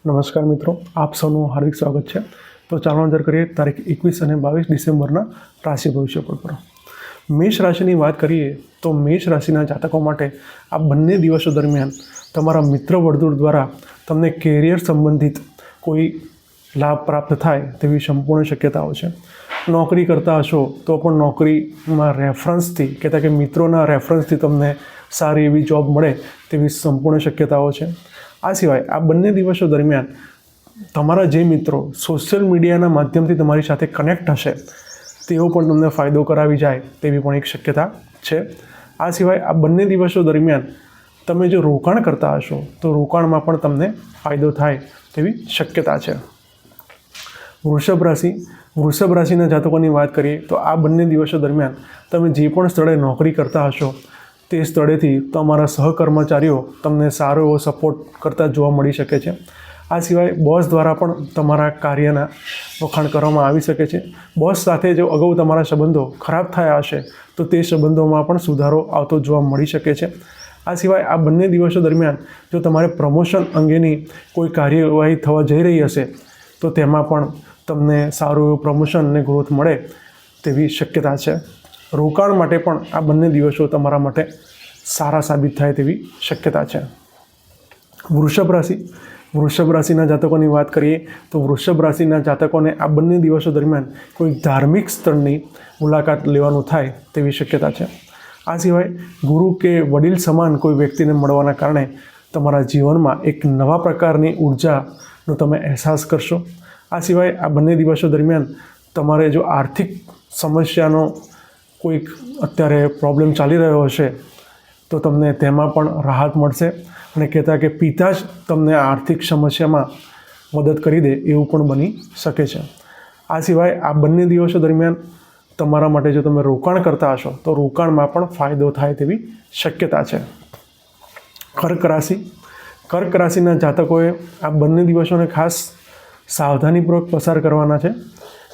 નમસ્કાર મિત્રો, આપ સૌનું હાર્દિક સ્વાગત છે. તો ચાલો નજર કરીએ તારીખ 21 અને 22 ડિસેમ્બરના રાશિ ભવિષ્ય પર. મેષ રાશિની વાત કરીએ તો મેષ રાશિના જાતકો માટે આ બંને દિવસો દરમિયાન તમારા મિત્ર વર્તુળ દ્વારા તમને કેરિયર સંબંધિત કોઈ લાભ પ્રાપ્ત થાય તેવી સંપૂર્ણ શક્યતાઓ છે. નોકરી કરતા હશો તો પણ નોકરીમાં રેફરન્સથી કહેતા કે મિત્રોના રેફરન્સથી તમને સારી એવી જોબ મળે તેવી સંપૂર્ણ શક્યતાઓ છે. આ સિવાય આ બંને દિવસો દરમિયાન તમારા જે મિત્રો સોશિયલ મીડિયાના માધ્યમથી તમારી સાથે કનેક્ટ હશે તેઓ પણ તમને ફાયદો કરાવી જાય તેવી પણ એક શક્યતા છે. આ સિવાય આ બંને દિવસો દરમિયાન તમે જો રોકાણ કરતા હશો તો રોકાણમાં પણ તમને ફાયદો થાય તેવી શક્યતા છે. વૃષભ રાશિના જાતકોની વાત કરીએ તો આ બંને દિવસો દરમિયાન તમે જે પણ સ્થળે નોકરી કરતા હશો તે સ્થળેથી તમારા સહકર્મચારીઓ તમને સારો એવો સપોર્ટ કરતા જોવા મળી શકે છે. આ સિવાય બોસ દ્વારા પણ તમારા કાર્યના વખાણ કરવામાં આવી શકે છે. બોસ સાથે જો અગાઉ તમારા સંબંધો ખરાબ થયા હશે તો તે સંબંધોમાં પણ સુધારો આવતો જોવા મળી શકે છે. આ સિવાય આ બંને દિવસો દરમિયાન જો તમારે પ્રમોશન અંગેની કોઈ કાર્યવાહી થવા જઈ રહી હશે તો તેમાં પણ તમને સારું એવું પ્રમોશન અને ગ્રોથ મળે તેવી શક્યતા છે. રોકાણ માટે પણ આ બંને દિવસો તમારા માટે સારા સાબિત થાય તેવી શક્યતા છે. વૃષભ રાશિના જાતકોની વાત કરીએ તો વૃષભ રાશિના જાતકોને આ બંને દિવસો દરમિયાન કોઈ ધાર્મિક સ્થળની મુલાકાત લેવાનું થાય તેવી શક્યતા છે. આ સિવાય ગુરુ કે વડીલ સમાન કોઈ વ્યક્તિને મળવાના કારણે તમારા જીવનમાં એક નવા પ્રકારની ઉર્જાનો તમે અહેસાસ કરશો. આ સિવાય આ બંને દિવસો દરમિયાન તમારે જો આર્થિક સમસ્યાનો કોઈક અત્યારે પ્રોબ્લેમ ચાલી રહ્યો હશે તો તમને તેમાં પણ રાહત મળશે અને કહેતા કે પિતા જ તમને આર્થિક સમસ્યામાં મદદ કરી દે એવું પણ બની શકે છે. આ સિવાય આ બંને દિવસો દરમિયાન તમારા માટે જો તમે રોકાણ કરતા હશો તો રોકાણમાં પણ ફાયદો થાય તેવી શક્યતા છે. કર્ક રાશિના જાતકોએ આ બંને દિવસોને ખાસ સાવધાનીપૂર્વક પસાર કરવાના છે.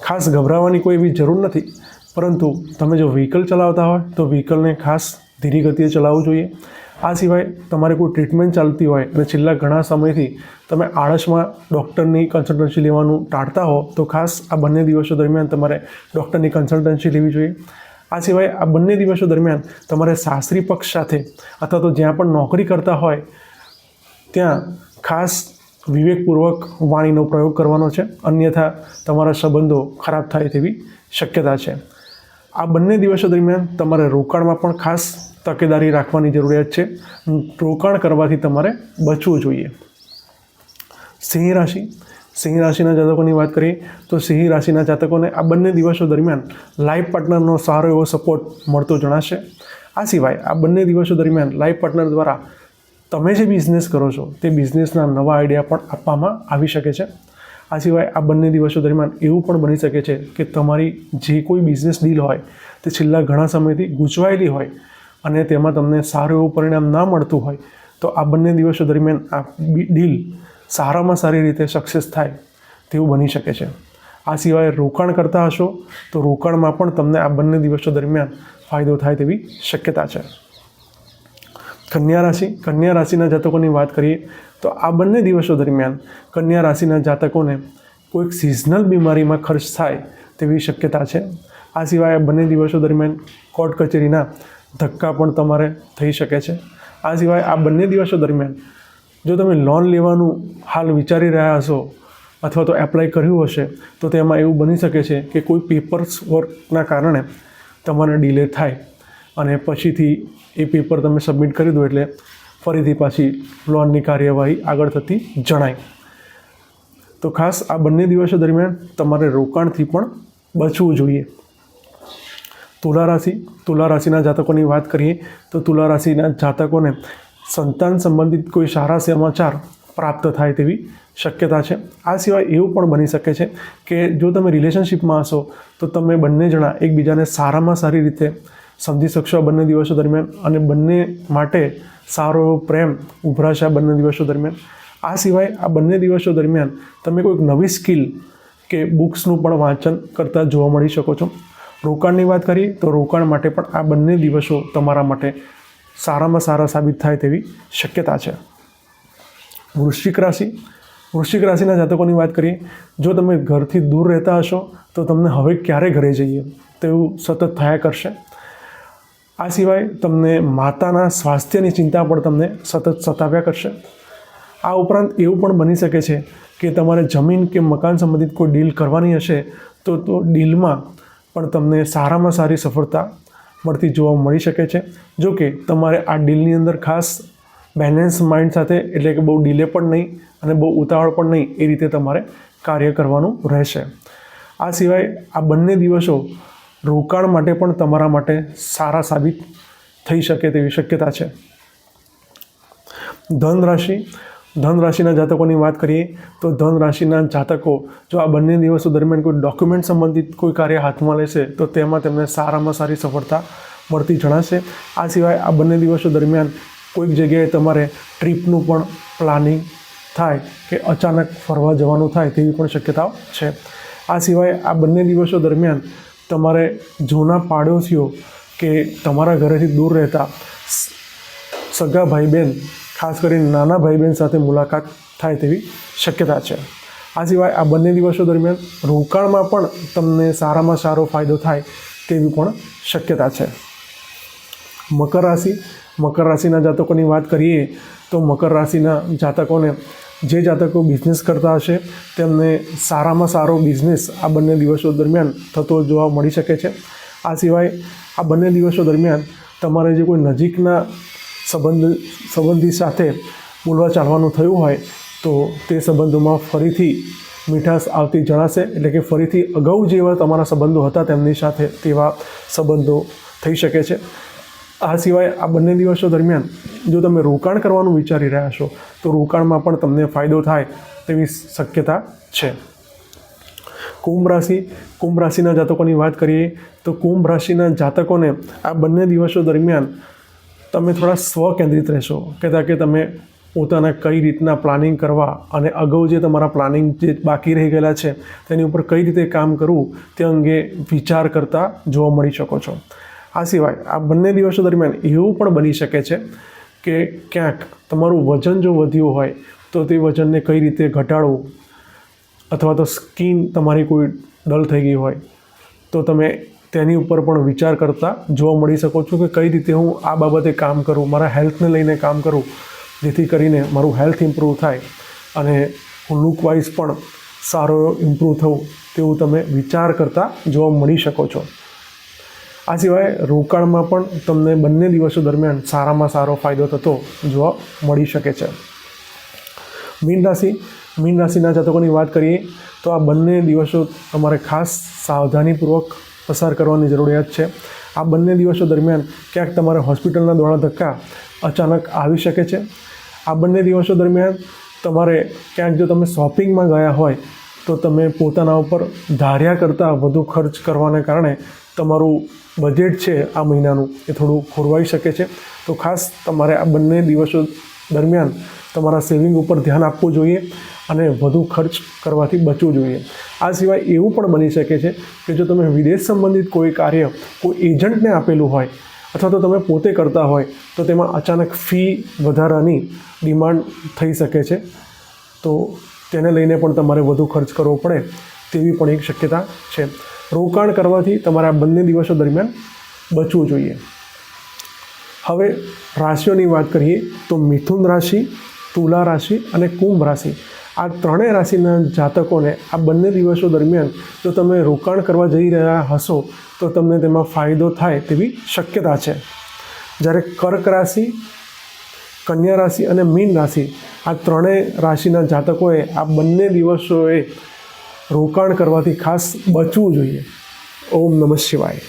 ખાસ ગભરાવાની કોઈ એવી જરૂર નથી, પરંતુ તમે જો વ્હીકલ ચલાવતા હોય તો વ્હીકલને ખાસ ધીરી ગતિએ ચલાવવું જોઈએ. આ સિવાય તમારે કોઈ ટ્રીટમેન્ટ ચાલતી હોય અને છેલ્લા ઘણા સમયથી તમે આળસમાં ડૉક્ટરની કન્સલ્ટન્સી લેવાનું ટાળતા હો તો ખાસ આ બંને દિવસો દરમિયાન તમારે ડૉક્ટરની કન્સલ્ટન્સી લેવી જોઈએ. આ સિવાય આ બંને દિવસો દરમિયાન તમારે સાસરી પક્ષ સાથે અથવા તો જ્યાં પણ નોકરી કરતા હોય ત્યાં ખાસ વિવેકપૂર્વક વાણીનો પ્રયોગ કરવાનો છે, અન્યથા તમારા સંબંધો ખરાબ થાય તેવી શક્યતા છે. આ બંને દિવસો દરમિયાન તમારે રોકાણમાં પણ ખાસ તકેદારી રાખવાની જરૂરિયાત છે. રોકાણ કરવાથી તમારે બચવું જોઈએ. સિંહ રાશિના જાતકોની વાત કરીએ તો સિંહ રાશિના જાતકોને આ બંને દિવસો દરમિયાન લાઈફ પાર્ટનરનો સારો એવો સપોર્ટ મળતો જણાશે. આ સિવાય આ બંને દિવસો દરમિયાન લાઈફ પાર્ટનર દ્વારા તમે જે બિઝનેસ કરો છો તે બિઝનેસના નવા આઈડિયા પણ આપવામાં આવી શકે છે. આ સિવાય આ બંને દિવસો દરમિયાન એવું પણ બની શકે છે કે તમારી જે કોઈ બિઝનેસ ડીલ હોય તે છેલ્લા ઘણા સમયથી ગૂંચવાયેલી હોય અને તેમાં તમને સારું એવું પરિણામ ના મળતું હોય તો આ બંને દિવસો દરમિયાન આ ડીલ સારામાં સારી રીતે સક્સેસ થાય તેવું બની શકે છે. આ સિવાય રોકાણ કરતા હશો તો રોકાણમાં પણ તમને આ બંને દિવસો દરમિયાન ફાયદો થાય તેવી શક્યતા છે. કન્યા રાશિના જાતકોની વાત કરીએ તો આ બંને દિવસો દરમિયાન કન્યા રાશિના જાતકોને કોઈક સિઝનલ બીમારીમાં ખર્ચ થાય તેવી શક્યતા છે. આ સિવાય આ બંને દિવસો દરમિયાન કોર્ટ કચેરીના ધક્કા પણ તમારે થઈ શકે છે. આ સિવાય આ બંને દિવસો દરમિયાન જો તમે લોન લેવાનું હાલ વિચારી રહ્યા હશો અથવા તો એપ્લાય કર્યું હશે તો તેમાં એવું બની શકે છે કે કોઈ પેપર્સ વર્કના કારણે તમારે ડિલે થાય અને પછીથી એ પેપર તમે સબમિટ કરી દો એટલે ફરીથી પાછી લોનની કાર્યવાહી આગળ થતી જણાય. તો ખાસ આ બંને દિવસો દરમિયાન તમારે રોકાણથી પણ બચવું જોઈએ. તુલા રાશિના જાતકોની વાત કરીએ તો તુલા રાશિના જાતકોને સંતાન સંબંધિત કોઈ સારા સમાચાર પ્રાપ્ત થાય તેવી શક્યતા છે. આ સિવાય એવું પણ બની શકે છે કે જો તમે રિલેશનશિપમાં હશો તો તમે બંને જણા એકબીજાને સારામાં સારી રીતે સમજી શકશો આ બંને દિવસો દરમિયાન અને બંને માટે સારો એવો પ્રેમ ઉભરાશે આ બંને દિવસો દરમિયાન. આ સિવાય આ બંને દિવસો દરમિયાન તમે કોઈક નવી સ્કિલ કે બુક્સનું પણ વાંચન કરતા જોવા મળી શકો છો. રોકાણની વાત કરીએ તો રોકાણ માટે પણ આ બંને દિવસો તમારા માટે સારામાં સારા સાબિત થાય તેવી શક્યતા છે. વૃશ્ચિક વૃશ્ચિક રાશિના જાતકોની વાત કરીએ, જો તમે ઘરથી દૂર રહેતા હશો તો તમને હવે ક્યારે ઘરે જઈએ તેવું સતત થયા કરશે. આ સિવાય તમને માતાના સ્વાસ્થ્યની ચિંતા પણ તમને સતત સતાવ્યા કરશે. આ ઉપરાંત એવું પણ બની શકે છે કે તમારે જમીન કે મકાન સંબંધિત કોઈ ડીલ કરવાની હશે તો ડીલમાં પણ તમને સારામાં સારી સફળતા મળતી જોવા મળી શકે છે. જો કે તમારે આ ડીલની અંદર ખાસ બેલેન્સ માઇન્ડ સાથે, એટલે કે બહુ ડીલે પણ નહીં અને બહુ ઉતાવળ પણ નહીં, એ રીતે તમારે કાર્ય કરવાનું રહેશે. આ સિવાય આ બંને દિવસો રોકાણ માટે પણ તમારા માટે સારા સાબિત થઈ શકે તેવી શક્યતા છે. ધન રાશિના જાતકોની વાત કરીએ તો ધન રાશિના જાતકો જો આ બંને દિવસો દરમિયાન કોઈ ડોક્યુમેન્ટ સંબંધિત કોઈ કાર્ય હાથમાં લેશે તો તેમાં તેમને સારામાં સારી સફળતા મળતી જણાશે. આ સિવાય આ બંને દિવસો દરમિયાન કોઈક જગ્યાએ તમારે ટ્રીપનું પણ પ્લાનિંગ થાય કે અચાનક ફરવા જવાનું થાય તેવી પણ શક્યતાઓ છે. આ સિવાય આ બંને દિવસો દરમિયાન તમારે જૂના પાડોશીઓ કે તમારા ઘરેથી દૂર રહેતા સગા ભાઈ બહેન, ખાસ કરીને નાના ભાઈ બહેન સાથે મુલાકાત થાય તેવી શક્યતા છે. આ સિવાય આ બંને દિવસો દરમિયાન રોકાણમાં પણ તમને સારામાં સારો ફાયદો થાય તેવી પણ શક્યતા છે. મકર રાશિના જાતકોની વાત કરીએ તો મકર રાશિના જાતકોને, જે જાતકો બિઝનેસ કરતા હશે તેમને સારામાં સારો બિઝનેસ આ બંને દિવસો દરમિયાન થતો જોવા મળી શકે છે. આ સિવાય આ બંને દિવસો દરમિયાન તમારે જે કોઈ નજીકના સંબંધી સાથે બોલવા ચાલવાનું થયું હોય તો તે સંબંધોમાં ફરીથી મીઠાશ આવતી જણાશે. એટલે કે ફરીથી અગાઉ જેવા તમારા સંબંધો હતા તેમની સાથે તેવા સંબંધો થઈ શકે છે. આ સિવાય આ બંને દિવસો દરમિયાન જો તમે રોકાણ કરવાનું વિચારી રહ્યા છો તો રોકાણમાં પણ તમને ફાયદો થાય તેવી શક્યતા છે. કુંભ રાશિના જાતકોની વાત કરીએ તો કુંભ રાશિના જાતકોને આ બંને દિવસો દરમિયાન તમે થોડા સ્વકેન્દ્રિત રહેશો, કહેતા કે તમે પોતાના કઈ રીતના પ્લાનિંગ કરવા અને અગાઉ જે તમારા પ્લાનિંગ જે બાકી રહી ગયેલા છે તેની ઉપર કઈ રીતે કામ કરવું તે અંગે વિચાર કરતા જોવા મળી શકો છો. આ સિવાય આ બંને દિવસો દરમિયાન એવું પણ બની શકે છે કે ક્યાંક તમારું વજન જો વધ્યું હોય તો તે વજનને કઈ રીતે ઘટાડવું, અથવા તો સ્કિન તમારી કોઈ ડલ થઈ ગઈ હોય તો તમે તેની ઉપર પણ વિચાર કરતા જોવા મળી શકો છો કે કઈ રીતે હું આ બાબતે કામ કરું, મારા હેલ્થને લઈને કામ કરું, જેથી કરીને મારું હેલ્થ ઇમ્પ્રૂવ થાય અને હું લુકવાઇઝ પણ સારો ઇમ્પ્રૂવ થવું તેવું તમે વિચાર કરતા જોવા મળી શકો છો. આ સિવાય રોકાણમાં પણ તમને બંને દિવસો દરમિયાન સારામાં સારો ફાયદો થતો જોવા મળી શકે છે. મીન રાશિના જાતકોની વાત કરીએ તો આ બંને દિવસો તમારે ખાસ સાવધાનીપૂર્વક પસાર કરવાની જરૂરિયાત છે. આ બંને દિવસો દરમિયાન ક્યાંક તમારે હોસ્પિટલના દોડા ધક્કા અચાનક આવી શકે છે. આ બંને દિવસો દરમિયાન તમારે ક્યાંક જો તમે શોપિંગમાં ગયા હોય તો તમે પોતાના ઉપર ધાર્યા કરતાં વધુ ખર્ચ કરવાને કારણે તમારું બજેટ છે આ મહિનાનું એ થોડું ખોરવાઈ શકે છે. તો ખાસ તમારે આ બંને દિવસો દરમિયાન તમારા સેવિંગ ઉપર ધ્યાન આપવું જોઈએ અને વધુ ખર્ચ કરવાથી બચવું જોઈએ. આ સિવાય એવું પણ બની શકે છે કે જો તમે વિદેશ સંબંધિત કોઈ કાર્ય કોઈ એજન્ટને આપેલું હોય અથવા તો તમે પોતે કરતા હોય તો તેમાં અચાનક ફી વધારાની ડિમાન્ડ થઈ શકે છે. તો તેને લઈને પણ તમારે વધુ ખર્ચ કરવો પડે તેવી પણ એક શક્યતા છે. રોકાણ કરવાથી તમારે આ બંને દિવસો દરમિયાન બચવું જોઈએ. હવે રાશિઓની વાત કરીએ તો મિથુન રાશિ, તુલા રાશિ અને કુંભ રાશિ, આ ત્રણેય રાશિના જાતકોને આ બંને દિવસો દરમિયાન જો તમે રોકાણ કરવા જઈ રહ્યા હશો તો તમને તેમાં ફાયદો થાય તેવી શક્યતા છે. જ્યારે કર્ક રાશિ, કન્યા રાશિ અને મીન રાશિ, આ ત્રણેય રાશિના જાતકોએ આ બંને દિવસોએ રોકાણ કરવાથી ખાસ બચવું જોઈએ. ઓમ નમઃ શિવાય.